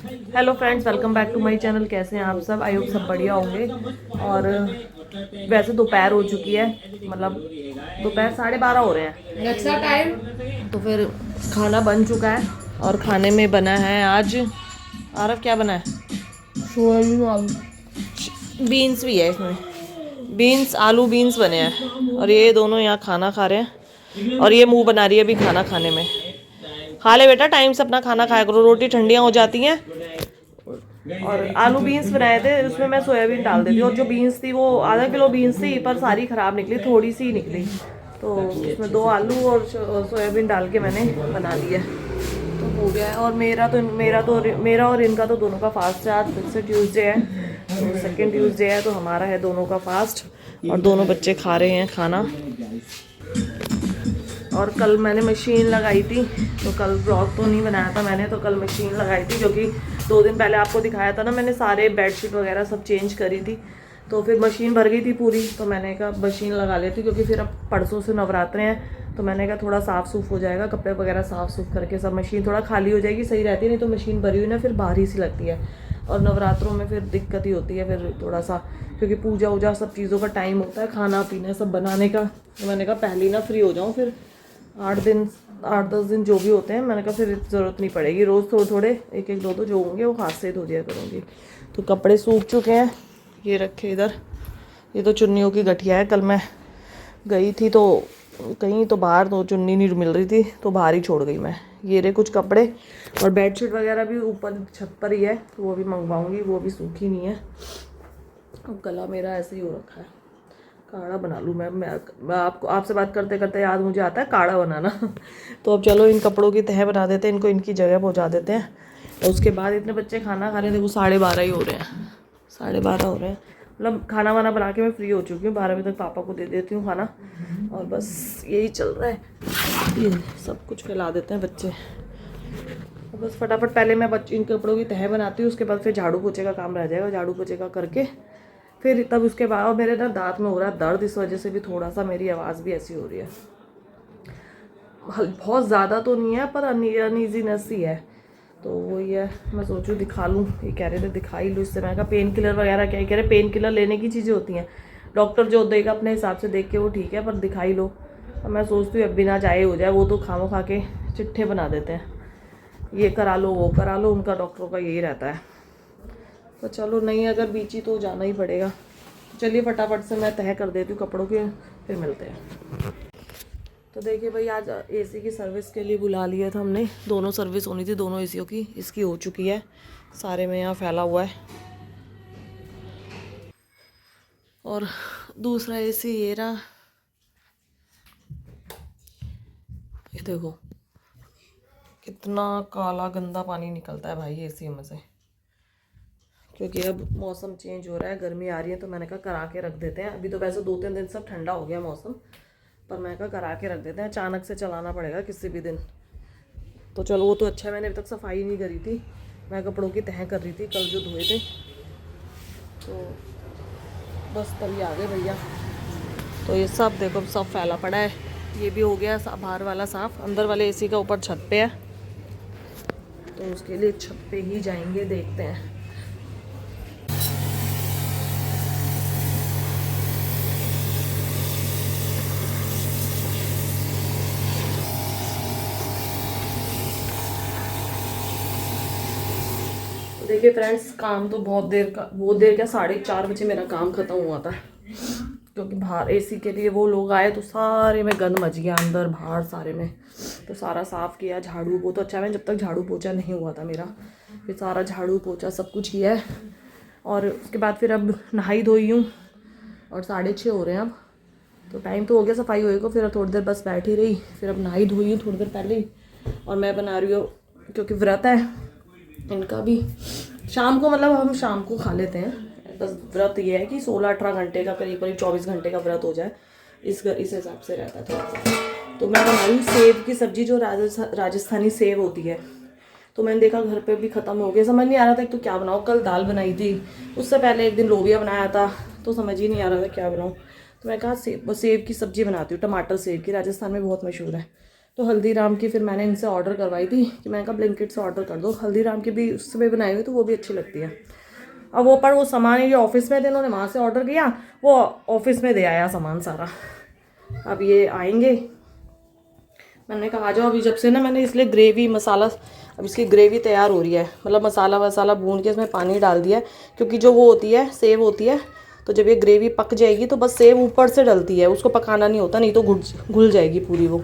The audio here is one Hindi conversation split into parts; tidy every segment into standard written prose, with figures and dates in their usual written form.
Hello friends, welcome back to my channel. कैसे हैं आप सब? आई होप सब बढ़िया होंगे। और वैसे दोपहर हो चुकी है, मतलब दोपहर 12:30 हो रहे हैं अच्छा टाइम। तो फिर खाना बन चुका है। और खाने में बना है आज, आरफ क्या बना है? सोयाबीन आलू। बीन्स भी है इसमें, बीन्स आलू बीन्स बने हैं। और ये दोनों यहाँ खाना खा रहे हैं और ये मुंह बना रही है अभी खाना खाने में। खा ले बेटा, टाइम से अपना खाना खाया करो, रोटी ठंडियाँ हो जाती हैं। और आलू बीन्स बनाए थे, उसमें मैं सोयाबीन डाल देती और जो बीन्स थी वो आधा किलो बीन्स थी, पर सारी ख़राब निकली, थोड़ी सी निकली। तो उसमें 2 आलू और सोयाबीन डाल के मैंने बना लिया, तो हो गया है। और मेरा और इनका तो दोनों का फास्ट है। आज फिर से ट्यूसडे है, तो सेकेंड ट्यूसडे है, तो हमारा है दोनों का फास्ट। और दोनों बच्चे खा रहे हैं खाना। और कल मैंने मशीन लगाई थी, तो कल ब्लॉग तो नहीं बनाया था मैंने, तो कल मशीन लगाई थी क्योंकि 2 दिन पहले आपको दिखाया था ना, मैंने सारे बेडशीट वगैरह सब चेंज करी थी। तो फिर मशीन भर गई थी पूरी, तो मैंने कहा मशीन लगा लेती क्योंकि फिर अब परसों से नवरात्रे हैं, तो मैंने कहा थोड़ा साफ़ सूफ हो जाएगा, कपड़े वगैरह साफ़ सूफ करके सब मशीन थोड़ा खाली हो जाएगी, सही रहती है। नहीं तो मशीन भरी हुई ना फिर भारी सी लगती है, और नवरात्रों में फिर दिक्कत ही होती है फिर थोड़ा सा, क्योंकि पूजा वूजा सब चीज़ों का टाइम होता है, खाना पीना सब बनाने का। तो मैंने कहा पहले ही ना फ्री हो जाऊँ, फिर 8-10 दिन जो भी होते हैं, मैंने कहा फिर ज़रूरत नहीं पड़ेगी, रोज़ थोड़े थोड़े एक एक दो जो होंगे वो हाथ से धो दिया करूँगी। तो कपड़े सूख चुके हैं, ये रखे इधर। ये तो चुन्नियों की गठिया है, कल मैं गई थी तो कहीं तो बाहर, तो चुन्नी नहीं मिल रही थी, तो बाहर ही छोड़ गई मैं। ये रहे कुछ कपड़े, और बेडशीट वगैरह भी ऊपर छत पर ही है, तो वो भी मंगवाऊँगी, वो भी सूखी नहीं है। अब गला मेरा ऐसे ही हो रखा है, काढ़ा बना लूँ मैं आपको, आपसे बात करते करते याद मुझे आता है काढ़ा बनाना। तो अब चलो इन कपड़ों की तह बना देते हैं, इनको इनकी जगह पहुँचा देते हैं। और उसके बाद इतने बच्चे खाना खा रहे हैं, देखो 12:30 ही हो रहे हैं, 12:30 हो रहे हैं। मतलब खाना वाना बना के मैं फ्री हो चुकी हूँ, 12 बजे तक पापा को दे देती हूँ खाना, और बस यही चल रहा है। ये सब कुछ फैला देते हैं बच्चे। और बस फटाफट पहले मैं इन कपड़ों की तह बनाती हूँ, उसके बाद फिर झाड़ू पोछे का काम रह जाएगा, झाड़ू पोछे का करके फिर तब उसके बाद। और मेरे ना दांत में हो रहा है दर्द, इस वजह से भी थोड़ा सा मेरी आवाज़ भी ऐसी हो रही है। बहुत ज़्यादा तो नहीं है, पर अनईजीनेस ही है। तो वही है, मैं सोचूं दिखा लूँ, ये कह रहे थे दिखा ही लूँ। इससे मैंने कहा पेन किलर वगैरह, क्या कह रहे पेन किलर लेने की चीज़ें होती हैं, डॉक्टर जो देगा अपने हिसाब से देख के वो ठीक है, पर दिखा ही लो। और मैं सोचती हूँ अब बिना जाए हो जाए, वो तो खामो खा के चिट्ठे बना देते हैं, ये करा लो वो करा लो, उनका डॉक्टरों का यही रहता है। तो चलो नहीं, अगर बीची तो जाना ही पड़ेगा। चलिए फटाफट से मैं तह कर देती हूँ कपड़ों के, फिर मिलते हैं। तो देखिए भाई, आज एसी की सर्विस के लिए बुला लिया था हमने, दोनों सर्विस होनी थी दोनों एसीओ की, इसकी हो चुकी है, सारे में यहाँ फैला हुआ है। और दूसरा एसी ये रहा, ये देखो कितना काला गंदा पानी निकलता है भाई एसी में से, क्योंकि अब मौसम चेंज हो रहा है, गर्मी आ रही है, तो मैंने कहा करा के रख देते हैं। अभी तो वैसे 2-3 दिन सब ठंडा हो गया मौसम, पर मैंने कहा करा के रख देते हैं, अचानक से चलाना पड़ेगा किसी भी दिन। तो चलो वो तो अच्छा है, मैंने अभी तक सफाई नहीं करी थी, मैं कपड़ों की तह कर रही थी कल जो धोए थे, तो बस तभी आ गए भैया। तो ये सब देखो सब फैला पड़ा है, ये भी हो गया बाहर वाला साफ़, अंदर वाले एसी का ऊपर छत पे है, तो उसके लिए छत पे ही जाएंगे, देखते हैं। देखिए फ्रेंड्स, काम तो बहुत देर क्या 4:30 बजे मेरा काम ख़त्म हुआ था, क्योंकि बाहर एसी के लिए वो लोग आए, तो सारे में गंद मच गया, अंदर बाहर सारे में। तो सारा साफ़ किया, झाड़ू वो तो अच्छा है, जब तक झाड़ू पोछा नहीं हुआ था मेरा, फिर सारा झाड़ू पोछा सब कुछ किया है। और उसके बाद फिर अब नहाई धोई हूँ, और 6:30 हो रहे हैं अब, तो टाइम तो हो गया सफाई हुए को। फिर अब थोड़ी देर बस बैठी रही, फिर अब नहाई धोई हूँ थोड़ी देर पहले ही, और मैं बना रही हूँ क्योंकि व्रत है इनका भी शाम को, मतलब हम शाम को खा लेते हैं, बस व्रत ये है कि 16-18 घंटे का, करीब करीब 24 घंटे का व्रत हो जाए, इस हिसाब से रहता है थोड़ा सा। तो मैं बना रही हूँ सेब की सब्ज़ी, जो राजस्थानी सेब होती है। तो मैंने देखा घर पे भी ख़त्म हो गया, समझ नहीं आ रहा था तो क्या बनाऊँ। कल दाल बनाई थी, उससे पहले एक दिन लोबिया बनाया था, तो समझ ही नहीं आ रहा था क्या बनाऊँ। तो मैं कहा सेब की सब्ज़ी बनाती हूँ, टमाटर सेब की, राजस्थान में बहुत मशहूर है। तो हल्दीराम की फिर मैंने इनसे ऑर्डर करवाई थी कि मैंने कहा ब्लिंकिट से ऑर्डर कर दो। हल्दीराम की भी उससे बनाई हुई तो वो भी अच्छी लगती है। अब वो पर वो सामान ये ऑफिस में थे, इन्होंने वहाँ से ऑर्डर किया, वो ऑफिस में दे आया सामान सारा। अब ये आएंगे, मैंने कहा आ जाओ अभी, जब से ना मैंने इसलिए ग्रेवी मसाला, अब इसकी ग्रेवी तैयार हो रही है, मतलब मसाला वसाला भून के इसमें पानी डाल दिया है, क्योंकि जो वो होती है सेव होती है, तो जब ये ग्रेवी पक जाएगी तो बस सेव ऊपर से डलती है, उसको पकाना नहीं होता, नहीं तो घुल जाएगी पूरी वो,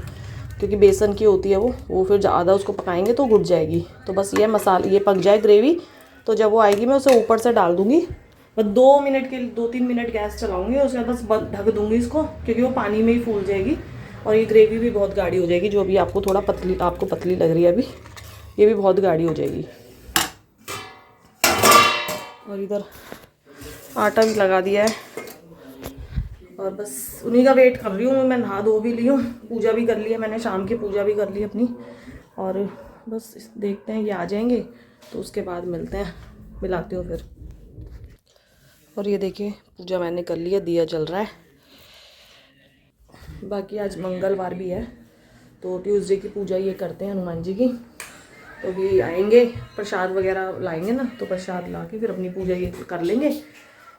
क्योंकि बेसन की होती है वो फिर ज़्यादा उसको पकाएंगे तो घुल जाएगी। तो बस ये मसाला ये पक जाए ग्रेवी, तो जब वो आएगी मैं उसे ऊपर से डाल दूँगी। बस 2-3 मिनट गैस चलाऊँगी, उसके बाद बस ढक दूँगी इसको, क्योंकि वो पानी में ही फूल जाएगी और ये ग्रेवी भी बहुत गाढ़ी हो जाएगी। जो अभी आपको थोड़ा पतली, आपको पतली लग रही है अभी, ये भी बहुत गाढ़ी हो जाएगी। और इधर आटा भी लगा दिया है और बस उन्हीं का वेट कर रही हूँ। मैं नहा धो भी ली हूँ, पूजा भी कर ली है मैंने, शाम की पूजा भी कर ली अपनी, और बस देखते हैं ये आ जाएंगे तो उसके बाद मिलते हैं, मिलाती हूँ फिर। और ये देखिए पूजा मैंने कर ली है, दिया जल रहा है। बाकी आज मंगलवार भी है तो ट्यूसडे की पूजा ये करते हैं हनुमान जी की। तो भी आएंगे, प्रसाद वगैरह लाएंगे ना, तो प्रसाद ला के फिर अपनी पूजा ये कर लेंगे।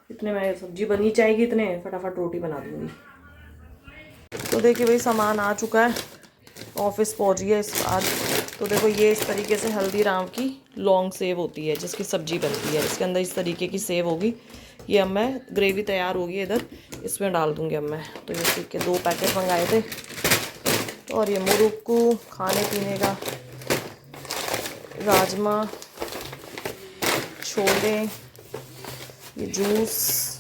इतने में सब्जी बनी जाएगी, इतने फटाफट रोटी बना दूँगी। तो देखिए भाई सामान आ चुका है, ऑफिस पहुँच गया इस आज। तो देखो ये इस तरीके से हल्दीराम की लॉन्ग सेव होती है जिसकी सब्जी बनती है, इसके अंदर इस तरीके की सेव होगी। ये अब मैं ग्रेवी तैयार होगी इधर, इसमें डाल दूँगी अब मैं। तो ये के 2 पैकेट मंगाए थे। और ये मुरुक्कू खाने पीने का, राजमा, छोले, ये जूस,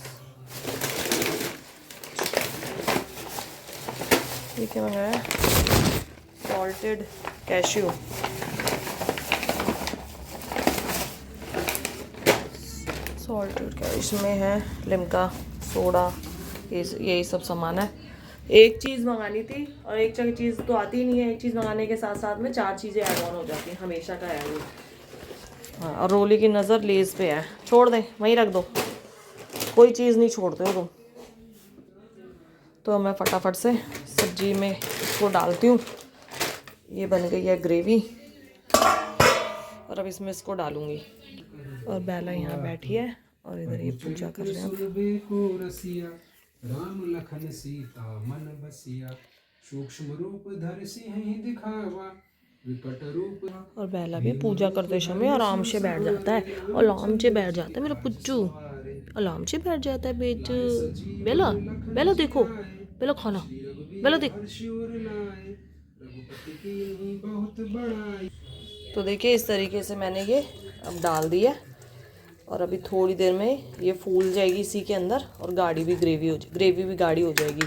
ये क्या मंगाया, सॉल्टेड कैश्यू, सॉल्टेड कैश्यू, इसमें है लिम्का सोडा, यही सब सामान है। एक चीज़ मंगानी थी और एक चीज़ तो आती ही नहीं है, एक चीज़ मंगाने के साथ साथ में 4 चीज़ें ऐड ऑन हो जाती हैं, हमेशा का है वो। हाँ, और रोली की नज़र लेज़ पे है, छोड़ दें वहीं रख दो, कोई चीज़ नहीं छोड़ते हो तुम। तो मैं फटाफट से सब्जी में इसको डालती हूँ। ये बन गई है ग्रेवी और अब इसमें इसको डालूँगी। और बेला यहाँ बैठी है और इधर ये पूजा कर रहे हैं। राम लखन सीता मन बसिया, सूक्ष्म रूप धर सिंह दिखावा, विकट रूप। और बेला भी पूजा करते समय आराम से बैठ जाता है, आराम से बैठ जाता है मेरा पुच्चू, आराम से बैठ जाता है बेटू। बेला बेला देखो, बेला खाना, बेला देख। तो देखिए इस तरीके से मैंने ये अब डाल दिया और अभी थोड़ी देर में ये फूल जाएगी इसी के अंदर और गाढ़ी भी ग्रेवी भी गाढ़ी हो जाएगी।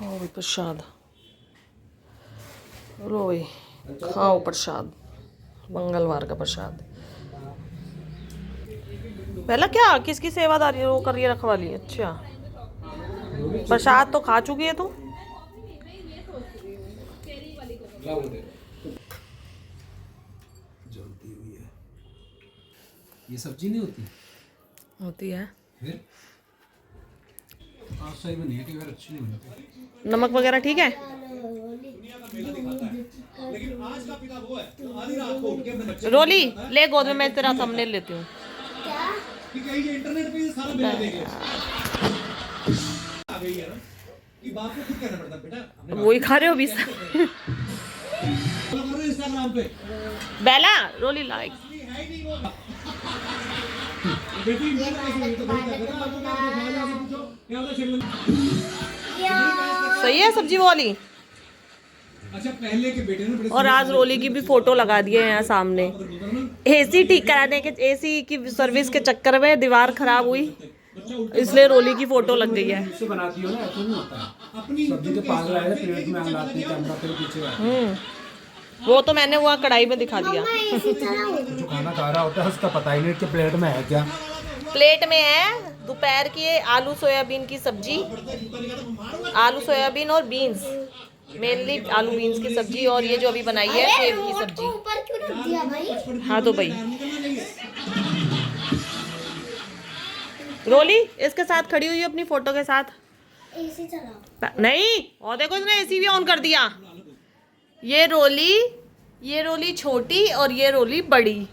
और प्रसाद लो भाई, खाओ प्रसाद, मंगलवार का प्रसाद। पहला क्या किसकी सेवादारी वो कर रही है, रखवाली? अच्छा, प्रसाद तो खा चुकी है तू। जलती हुई है ये सब्जी, नहीं होती? होती है, फिर आप सही बनी है कि फिर अच्छी नहीं बनती। नमक वगैरह ठीक है? रोली ले गोद में, मैं तेरा थंबनेल लेती हूँ। इंटरनेट पे सारा मिला देंगे आ गई है ना, कि बात को खुद करना पड़ता बेटा। वही खा रहे हो 20 इंस्टाग्राम पे बेला रोली लाइक। है नहीं वो बेटी तो पूछो क्या होता है। सही है सब्जी वाली। अच्छा पहले के बेटे ने और आज रोली की भी फोटो लगा दी है यहाँ सामने। एसी ठीक कराने के, एसी की सर्विस के चक्कर में दीवार खराब हुई, इसलिए रोली की फोटो लग गई है। इससे बनाती हो ना, ऐसा नहीं होता है। सब्जी के पागल आए प्लेट में लाते हैं, कैमरा के पीछे वो तो मैंने वो कढ़ाई में दिखा दिया। जो खाना खा रहा होता है उसका पता ही नहीं कि प्लेट में है क्या। प्लेट में है दोपहर की आलू सोयाबीन की सब्जी, आलू सोयाबीन और बीन्स, मेनली आलू बीन्स की सब्जी और ये जो अभी बनाई है सेव की सब्जी। ऊपर क्यों रख दिया भाई? हाँ तो भाई रोली इसके साथ खड़ी हुई है अपनी फोटो के साथ। एसी चलाओ। नहीं और देखो इसने एसी भी ऑन कर दिया। ये रोली छोटी और ये रोली बड़ी।